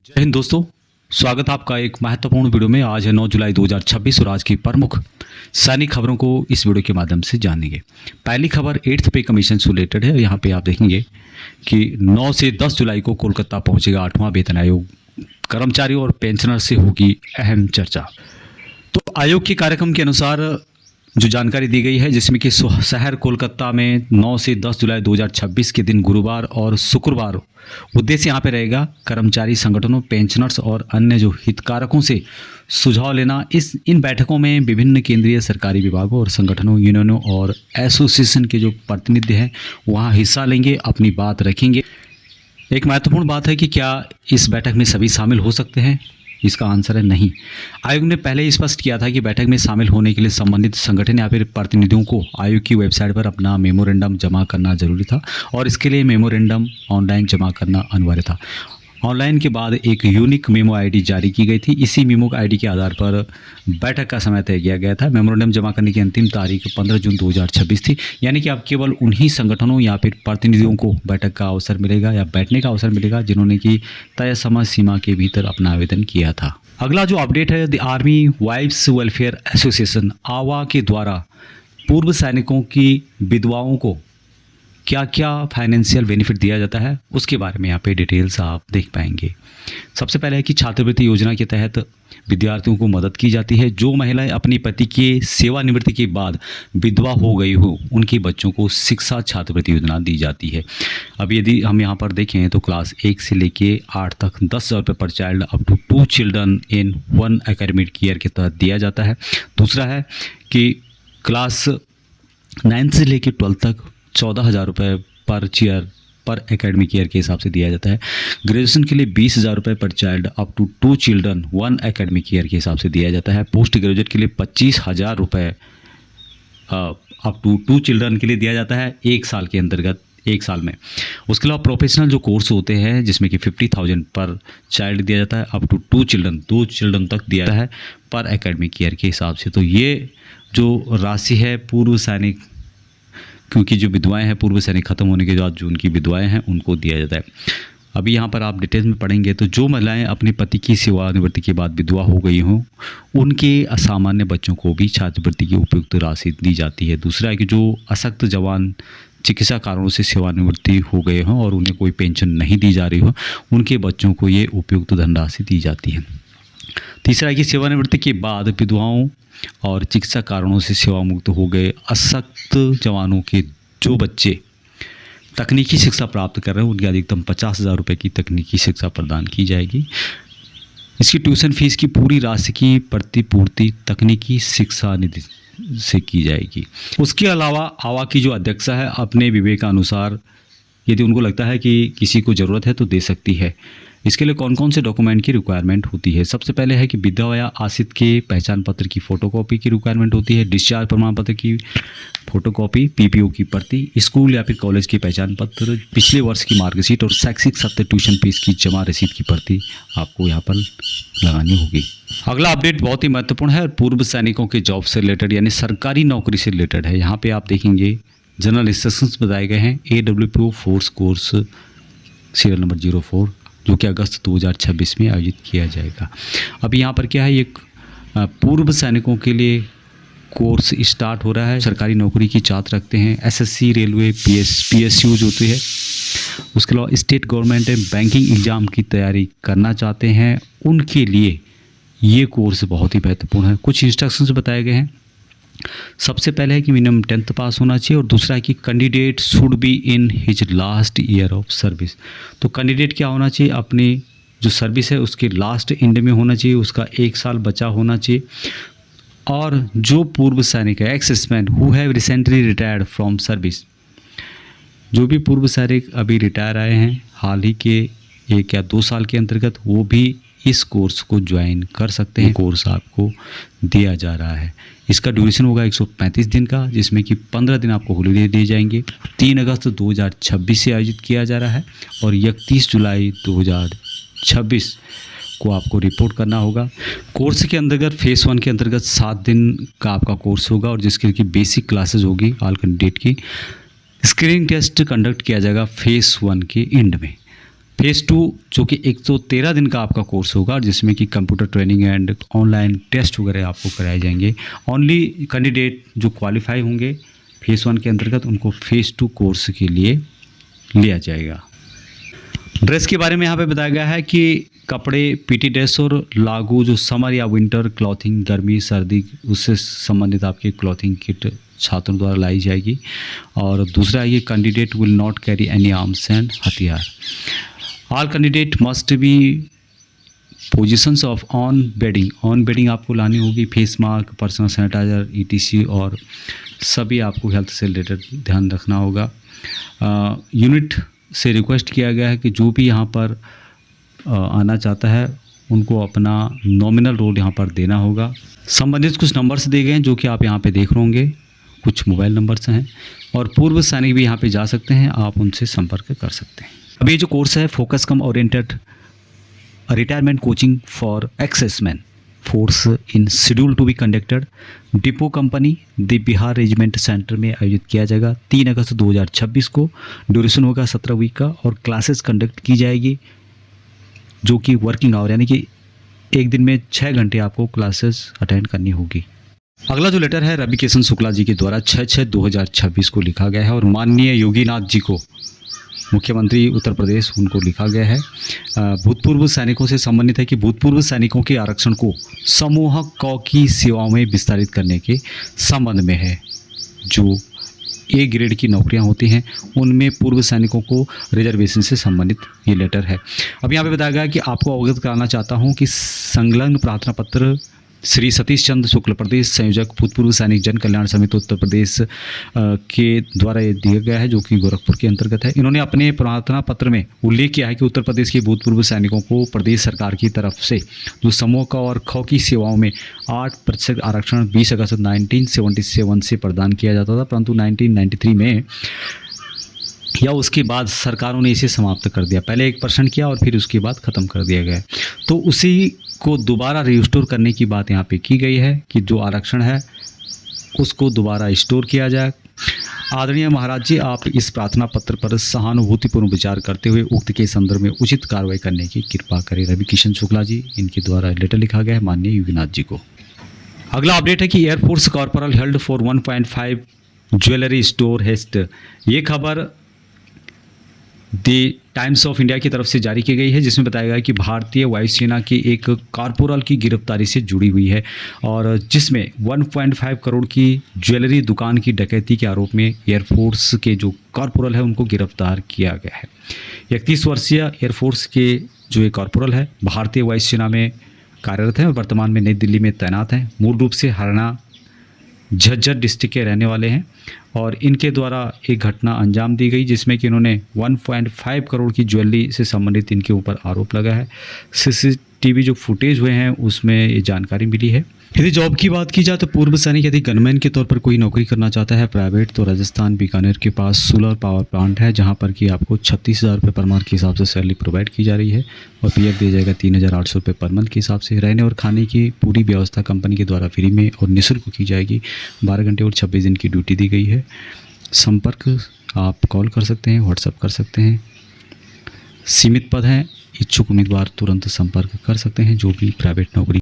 जय हिंद दोस्तों, स्वागत है आपका एक महत्वपूर्ण वीडियो में। आज है 9 जुलाई 2026 और आज की प्रमुख सैनिक खबरों को इस वीडियो के माध्यम से जानेंगे। पहली खबर 8th पे कमीशन से रिलेटेड है। यहाँ पे आप देखेंगे कि 9 से 10 जुलाई को कोलकाता पहुंचेगा 8वां वेतन आयोग। कर्मचारियों और पेंशनर से होगी अहम चर्चा। तो आयोग के कार्यक्रम के अनुसार जो जानकारी दी गई है, जिसमें कि शहर कोलकाता में 9 से 10 जुलाई 2026 के दिन गुरुवार और शुक्रवार उद्देश्य यहाँ पे रहेगा कर्मचारी संगठनों, पेंशनर्स और अन्य जो हितधारकों से सुझाव लेना। इन बैठकों में विभिन्न केंद्रीय सरकारी विभागों और संगठनों, यूनियनों और एसोसिएशन के जो प्रतिनिधि हैं वहाँ हिस्सा लेंगे, अपनी बात रखेंगे। एक महत्वपूर्ण बात है कि क्या इस बैठक में सभी शामिल हो सकते हैं? इसका आंसर है नहीं। आयोग ने पहले ही स्पष्ट किया था कि बैठक में शामिल होने के लिए संबंधित संगठन या फिर प्रतिनिधियों को आयोग की वेबसाइट पर अपना मेमोरेंडम जमा करना जरूरी था और इसके लिए मेमोरेंडम ऑनलाइन जमा करना अनिवार्य था। ऑनलाइन के बाद एक यूनिक मेमो आईडी जारी की गई थी। इसी मेमो आईडी के आधार पर बैठक का समय तय किया गया था। मेमोरेंडम जमा करने की अंतिम तारीख 15 जून 2026 थी। यानी कि अब केवल उन्हीं संगठनों या फिर प्रतिनिधियों को बैठक का अवसर मिलेगा या बैठने का अवसर मिलेगा जिन्होंने कि तय समय सीमा के भीतर अपना आवेदन किया था। अगला जो अपडेट है, the army wives welfare association आवा के द्वारा पूर्व सैनिकों की विधवाओं को क्या क्या फाइनेंशियल बेनिफिट दिया जाता है उसके बारे में यहाँ पे डिटेल्स आप देख पाएंगे। सबसे पहले है कि छात्रवृत्ति योजना के तहत विद्यार्थियों को मदद की जाती है। जो महिलाएं अपने पति के सेवानिवृत्ति के बाद विधवा हो गई हो, उनके बच्चों को शिक्षा छात्रवृत्ति योजना दी जाती है। अब यदि हम यहाँ पर देखें तो क्लास 1 से लेके 8 तक 10,000 रुपये पर child up to 2 children in 1 academic year के तहत दिया जाता है। दूसरा है कि क्लास 9 से लेके 12 तक 14,000 रुपये पर चीयर पर एकेडमिक ईयर के हिसाब से दिया जाता है। ग्रेजुएशन के लिए 20,000 रुपये पर child up to 2 children 1 academic year के हिसाब से दिया जाता है। पोस्ट ग्रेजुएट के लिए 25,000 रुपये अप टू 2 चिल्ड्रन के लिए दिया जाता है 1 साल के अंतर्गत, 1 साल में। उसके अलावा प्रोफेशनल जो कोर्स होते हैं जिसमें कि 50,000 पर चाइल्ड दिया जाता है, अप टू 2 चिल्ड्रन 2 चिल्ड्रन तक दिया जाता है पर एकेडमिक ईयर के हिसाब से। तो ये जो राशि है पूर्व सैनिक, क्योंकि जो विधवाएं हैं पूर्व सैनिक खत्म होने के बाद जो उनकी विधवाएं हैं उनको दिया जाता है। अभी यहाँ पर आप डिटेल्स में पढ़ेंगे तो जो महिलाएं अपने पति की सेवानिवृत्ति के बाद विधवा हो गई हों, उनके असामान्य बच्चों को भी छात्रवृत्ति की उपयुक्त राशि दी जाती है। दूसरा है कि जो अशक्त जवान चिकित्सा कारणों से सेवानिवृत्ति हो गए हों और उन्हें कोई पेंशन नहीं दी जा रही हो, उनके बच्चों को ये उपयुक्त धनराशि दी जाती है। तीसरा है कि सेवानिवृत्ति के बाद विधवाओं और चिकित्सा कारणों से सेवा मुक्त हो गए अशक्त जवानों के जो बच्चे तकनीकी शिक्षा प्राप्त कर रहे हैं, उनके अधिकतम 50,000 रुपये की तकनीकी शिक्षा प्रदान की जाएगी। इसकी ट्यूशन फीस की पूरी राशि की प्रतिपूर्ति तकनीकी शिक्षा निधि से की जाएगी। उसके अलावा आवा की जो अध्यक्षा है अपने विवेकानुसार यदि उनको लगता है कि किसी को ज़रूरत है तो दे सकती है। इसके लिए कौन कौन से डॉक्यूमेंट की रिक्वायरमेंट होती है? सबसे पहले है कि विधवा या आश्रित के पहचान पत्र की फ़ोटोकॉपी की रिक्वायरमेंट होती है, डिस्चार्ज प्रमाण पत्र की फ़ोटोकॉपी, पीपीओ की प्रति, स्कूल या फिर कॉलेज की पहचान पत्र, पिछले वर्ष की मार्कशीट और शैक्षिक सत्र ट्यूशन फीस की जमा रसीद की प्रति आपको यहाँ पर लगानी होगी। अगला अपडेट बहुत ही महत्वपूर्ण है, पूर्व सैनिकों के जॉब से रिलेटेड यानी सरकारी नौकरी से रिलेटेड है। यहाँ पर आप देखेंगे जनरल इंस्ट्रक्शंस बताए गए हैं। AWPO force course serial number 04 जो कि अगस्त 2026 में आयोजित किया जाएगा। अब यहाँ पर क्या है, एक पूर्व सैनिकों के लिए कोर्स स्टार्ट हो रहा है। सरकारी नौकरी की चाहत रखते हैं, SSC, रेलवे, PSU जो होती है, उसके अलावा स्टेट गवर्नमेंट बैंकिंग एग्ज़ाम की तैयारी करना चाहते हैं, उनके लिए ये कोर्स बहुत ही महत्वपूर्ण है। कुछ इंस्ट्रक्शंस बताए गए हैं। सबसे पहले है कि मिनिमम 10th पास होना चाहिए और दूसरा है कि candidate should be in his last year of service. तो कैंडिडेट क्या होना चाहिए, अपनी जो सर्विस है उसके लास्ट एंड में होना चाहिए, उसका 1 साल बचा होना चाहिए। और जो पूर्व सैनिक है, ex-serviceman who have recently retired from service, जो भी पूर्व सैनिक अभी रिटायर आए हैं हाल ही के 1 या 2 साल के अंतर्गत, वो भी इस कोर्स को ज्वाइन कर सकते हैं। कोर्स आपको दिया जा रहा है। इसका ड्यूरेशन होगा 135 दिन का, जिसमें कि 15 दिन आपको हॉलीडे दिए जाएंगे। 3 अगस्त 2026 से आयोजित किया जा रहा है और 31 जुलाई 2026 को आपको रिपोर्ट करना होगा। कोर्स के अंतर्गत फेज़ 1 के अंतर्गत 7 दिन का आपका कोर्स होगा और जिसके की बेसिक क्लासेस होगी ऑल कैंडिडेट की। स्क्रीनिंग टेस्ट कंडक्ट किया जाएगा फेज़ 1 के एंड में। फेज़ 2 जो कि 113 दिन का आपका कोर्स होगा, जिसमें कि computer training and online test वगैरह आपको कराए जाएंगे। ओनली कैंडिडेट जो क्वालिफाई होंगे फेज़ 1 के अंतर्गत, उनको फेज़ 2 कोर्स के लिए लिया जाएगा। ड्रेस के बारे में यहाँ पे बताया गया है कि कपड़े पीटी ड्रेस और लागू जो समर या विंटर क्लॉथिंग, गर्मी सर्दी उससे संबंधित आपकी क्लॉथिंग किट छात्रों द्वारा लाई जाएगी। और दूसरा ये candidate will not carry any arms and हथियार। All candidate must be possessions of on bedding आपको लानी होगी, face mask, personal sanitiser ETC और सभी आपको हेल्थ से रिलेटेड ध्यान रखना होगा। यूनिट से रिक्वेस्ट किया गया है कि जो भी यहाँ पर आना चाहता है उनको अपना नॉमिनल रोल यहाँ पर देना होगा। संबंधित कुछ नंबर्स दिए गए हैं जो कि आप यहाँ पे देख रहे होंगे, कुछ मोबाइल नंबर्स हैं और पूर्व सैनिक भी यहाँ पे जा सकते हैं, आप उनसे संपर्क कर सकते हैं। अब ये जो कोर्स है focus cum oriented retirement coaching for exservicemen force in schedule to be conducted depot company the Bihar regiment centre में आयोजित किया जाएगा 3 अगस्त 2026 को। ड्यूरेशन होगा 17 वीक का और क्लासेस कंडक्ट की जाएगी जो कि वर्किंग आवर यानी कि एक दिन में 6 घंटे आपको क्लासेस अटेंड करनी होगी। अगला जो लेटर है रवि किशन शुक्ला जी के द्वारा 6/6/2026 को लिखा गया है और माननीय योगीनाथ जी को, मुख्यमंत्री उत्तर प्रदेश, उनको लिखा गया है। भूतपूर्व सैनिकों से संबंधित है कि भूतपूर्व सैनिकों के आरक्षण को समूह क की सेवाओं में विस्तारित करने के संबंध में है। जो A ग्रेड की नौकरियां होती हैं उनमें पूर्व सैनिकों को रिजर्वेशन से संबंधित ये लेटर है। अब यहाँ पे बताया गया कि आपको अवगत कराना चाहता हूँ कि संलग्न प्रार्थना पत्र श्री सतीश चंद्र शुक्ल, प्रदेश संयोजक भूतपूर्व सैनिक जन कल्याण समिति उत्तर प्रदेश के द्वारा ये दिया गया है जो कि गोरखपुर के अंतर्गत है। इन्होंने अपने प्रार्थना पत्र में उल्लेख किया है कि उत्तर प्रदेश के भूतपूर्व सैनिकों को प्रदेश सरकार की तरफ से जो समूह क और ख की सेवाओं में 8% आरक्षण 20 अगस्त 1977 से प्रदान किया जाता था, परंतु 1993 में या उसके बाद सरकारों ने इसे समाप्त कर दिया। पहले 1% किया और फिर उसके बाद ख़त्म कर दिया गया। तो उसी को दोबारा रिस्टोर करने की बात यहाँ पे की गई है कि जो आरक्षण है उसको दोबारा स्टोर किया जाए। आदरणीय महाराज जी, आप इस प्रार्थना पत्र पर सहानुभूतिपूर्ण विचार करते हुए उक्त के संदर्भ में उचित कार्रवाई करने की कृपा करें। रवि किशन शुक्ला जी, इनके द्वारा लेटर लिखा गया है माननीय योगीनाथ जी को। अगला अपडेट है कि air force corporal held for 1.5 jewellery store heist. ये खबर द टाइम्स ऑफ इंडिया की तरफ से जारी की गई है, जिसमें बताया गया है कि भारतीय वायुसेना की एक कॉर्पोरल की गिरफ्तारी से जुड़ी हुई है और जिसमें 1.5 करोड़ की ज्वेलरी दुकान की डकैती के आरोप में एयरफोर्स के जो कॉर्पोरल है उनको गिरफ्तार किया गया है। 31 वर्षीय एयरफोर्स के जो एक कॉर्पोरल है भारतीय वायुसेना में कार्यरत हैं और वर्तमान में नई दिल्ली में तैनात हैं। मूल रूप से हरियाणा झज्जर डिस्ट्रिक्ट के रहने वाले हैं और इनके द्वारा एक घटना अंजाम दी गई जिसमें कि इन्होंने 1.5 करोड़ की ज्वेलरी से संबंधित इनके ऊपर आरोप लगा है। CCTV जो फुटेज हुए हैं उसमें ये जानकारी मिली है। यदि जॉब की बात की जाए तो पूर्व सैनिक यदि गनमैन के तौर पर कोई नौकरी करना चाहता है प्राइवेट, तो राजस्थान बीकानेर के पास सोलर पावर प्लांट है जहां पर कि आपको 36,000 रुपये पर मंथ के हिसाब से सैलरी प्रोवाइड की जा रही है और PF दिया जाएगा 3,800 रुपये पर मंथ के हिसाब से। रहने और खाने की पूरी व्यवस्था कंपनी के द्वारा फ्री में और निःशुल्क की जाएगी। 12 घंटे और 26 दिन की ड्यूटी दी गई है। संपर्क आप कॉल कर सकते हैं, व्हाट्सअप कर सकते हैं। सीमित पद हैं, इच्छुक उम्मीदवार तुरंत संपर्क कर सकते हैं जो भी प्राइवेट नौकरी